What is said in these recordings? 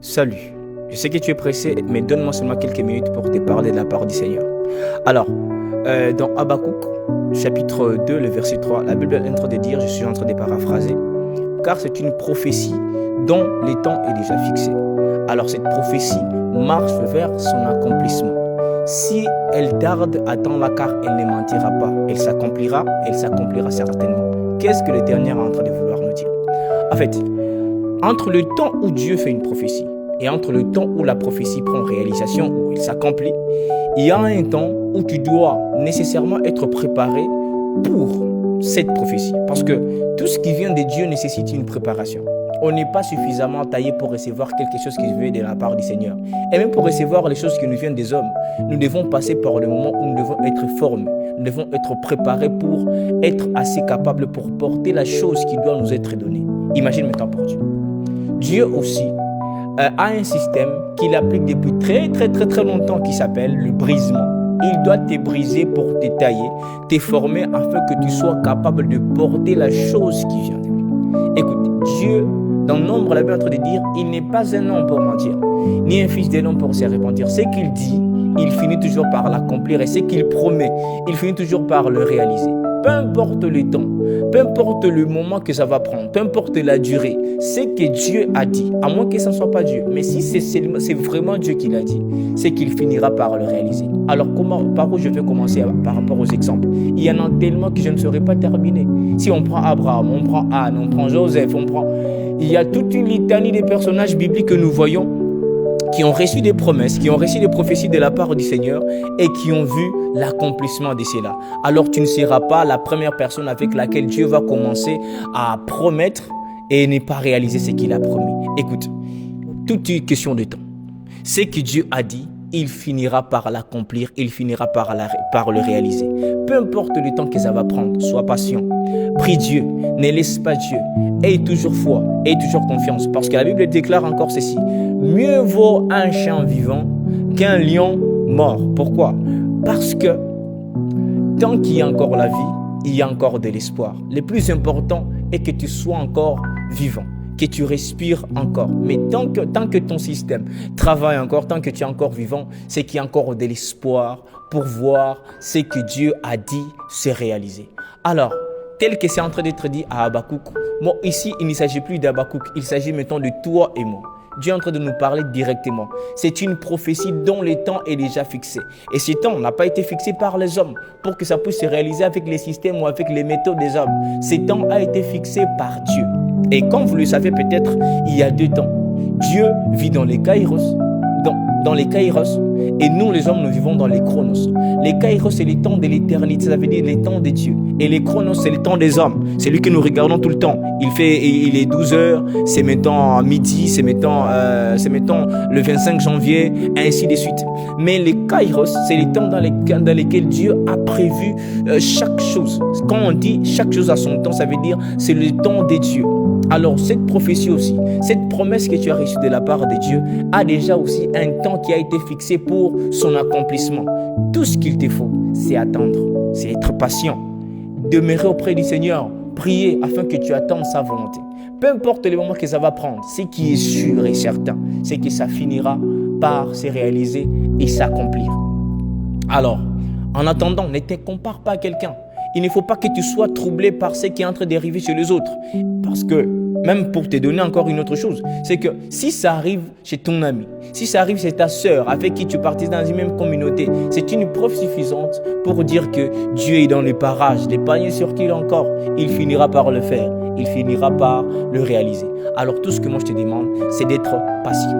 Salut, je sais que tu es pressé, mais donne-moi seulement quelques minutes pour te parler de la part du Seigneur. Alors, dans Habakkuk, chapitre 2, le verset 3, la Bible est en train de dire, je suis en train de paraphraser, car c'est une prophétie dont le temps est déjà fixé. Alors cette prophétie marche vers son accomplissement. Si elle tarde, attends-la car elle ne mentira pas. Elle s'accomplira certainement. Qu'est-ce que l'Éternel est en train de vouloir nous dire? En fait, entre le temps où Dieu fait une prophétie et entre le temps où la prophétie prend réalisation, où elle s'accomplit, il y a un temps où tu dois nécessairement être préparé pour cette prophétie. Parce que tout ce qui vient de Dieu nécessite une préparation. On n'est pas suffisamment taillé pour recevoir quelque chose qui vient de la part du Seigneur. Et même pour recevoir les choses qui nous viennent des hommes, nous devons passer par le moment où nous devons être formés. Nous devons être préparés pour être assez capables pour porter la chose qui doit nous être donnée. Imagine maintenant pour Dieu. Dieu aussi a un système qu'il applique depuis très longtemps qui s'appelle le brisement. Il doit te briser pour te tailler, te former afin que tu sois capable de porter la chose qui vient de lui. Écoute, Dieu, dans Nombre, la Bible est en train de dire, il n'est pas un homme pour mentir, ni un fils d'un homme pour se repentir. Ce qu'il dit, il finit toujours par l'accomplir, et ce qu'il promet, il finit toujours par le réaliser. Peu importe le temps, peu importe le moment que ça va prendre, peu importe la durée, ce que Dieu a dit, à moins que ce ne soit pas Dieu, mais si c'est vraiment Dieu qui l'a dit, c'est qu'il finira par le réaliser. Alors par où je vais commencer par rapport aux exemples? Il y en a tellement que je ne saurais pas terminer. Si on prend Abraham, on prend Anne, on prend Joseph, il y a toute une litanie de personnages bibliques que nous voyons qui ont reçu des promesses, qui ont reçu des prophéties de la part du Seigneur et qui ont vu l'accomplissement de cela. Alors tu ne seras pas la première personne avec laquelle Dieu va commencer à promettre et ne pas réaliser ce qu'il a promis. Écoute, toute une question de temps. Ce que Dieu a dit, il finira par l'accomplir, il finira par le réaliser. Peu importe le temps que ça va prendre, sois patient. Prie Dieu, ne laisse pas Dieu. Aie toujours foi, aie toujours confiance. Parce que la Bible déclare encore ceci. Mieux vaut un chien vivant qu'un lion mort. Pourquoi? Parce que tant qu'il y a encore la vie, il y a encore de l'espoir. Le plus important est que tu sois encore vivant, que tu respires encore. Mais tant que ton système travaille encore, tant que tu es encore vivant, c'est qu'il y a encore de l'espoir pour voir ce que Dieu a dit se réaliser. Alors, tel que c'est en train d'être dit à Habakkuk, bon, ici, il ne s'agit plus d'Habakkuk, il s'agit maintenant de toi et moi. Dieu est en train de nous parler directement. C'est une prophétie dont le temps est déjà fixé. Et ce temps n'a pas été fixé par les hommes pour que ça puisse se réaliser avec les systèmes ou avec les méthodes des hommes. Ce temps a été fixé par Dieu. Et comme vous le savez peut-être, il y a 2 temps. Dieu vit dans les kairos, dans les kairos, et nous les hommes, nous vivons dans les chronos. Les kairos, c'est les temps de l'éternité, ça veut dire les temps de Dieu. Et les chronos, c'est les temps des hommes. C'est lui que nous regardons tout le temps. Il est 12 heures, c'est maintenant midi, c'est maintenant le 25 janvier, ainsi de suite. Mais les kairos, c'est les temps dans lesquels Dieu a prévu chaque chose. Quand on dit chaque chose à son temps, ça veut dire c'est le temps de Dieu. Alors cette prophétie aussi, cette promesse que tu as reçue de la part de Dieu a déjà aussi un temps qui a été fixé pour son accomplissement. Tout ce qu'il te faut, c'est attendre, c'est être patient, demeurer auprès du Seigneur, prier afin que tu attendes sa volonté. Peu importe le moment que ça va prendre, ce qui est sûr et certain, c'est que ça finira par se réaliser et s'accomplir. Alors, en attendant, ne te compare pas à quelqu'un. Il ne faut pas que tu sois troublé par ce qui est en train d'arriver chez les autres. Parce que, même pour te donner encore une autre chose, c'est que si ça arrive chez ton ami, si ça arrive chez ta sœur avec qui tu participes dans une même communauté, c'est une preuve suffisante pour dire que Dieu est dans les parages, les paniers sur qui il est encore, il finira par le faire, il finira par le réaliser. Alors tout ce que moi je te demande, c'est d'être patient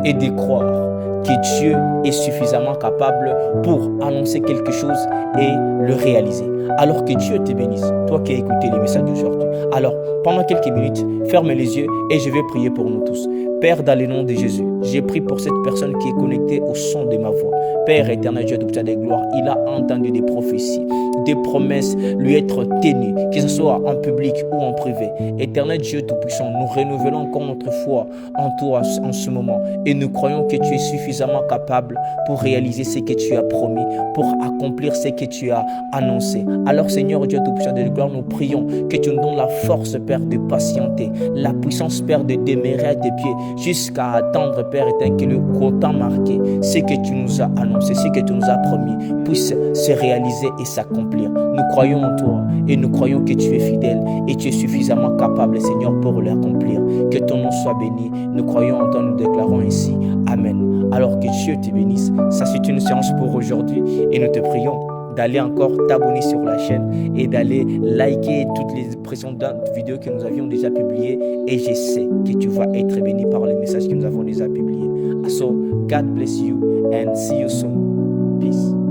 et de croire que Dieu est suffisamment capable pour annoncer quelque chose et le réaliser. Alors que Dieu te bénisse, toi qui as écouté les messages d'aujourd'hui. Alors, pendant quelques minutes, ferme les yeux et je vais prier pour nous tous. Père, dans le nom de Jésus, j'ai prié pour cette personne qui est connectée au son de ma voix. Père éternel, Dieu de des gloires, il a entendu des prophéties, des promesses lui être tenues, que ce soit en public ou en privé. Éternel Dieu Tout-Puissant, nous renouvelons encore notre foi en toi en ce moment et nous croyons que tu es suffisamment capable pour réaliser ce que tu as promis, pour accomplir ce que tu as annoncé. Alors Seigneur Dieu Tout-Puissant de gloire, nous prions que tu nous donnes la force, Père, de patienter, la puissance, Père, de demeurer à tes pieds jusqu'à attendre, Père éternel, que le temps marqué, ce que tu nous as annoncé, ce que tu nous as promis, puisse se réaliser et s'accomplir. Nous croyons en toi et nous croyons que tu es fidèle et tu es suffisamment capable, Seigneur, pour l'accomplir. Que ton nom soit béni. Nous croyons en toi, nous déclarons ainsi. Amen. Alors que Dieu te bénisse. Ça, c'est une séance pour aujourd'hui et nous te prions d'aller encore t'abonner sur la chaîne et d'aller liker toutes les précédentes vidéos que nous avions déjà publiées, et je sais que tu vas être béni par les messages que nous avons déjà publiés. So, God bless you and see you soon. Peace.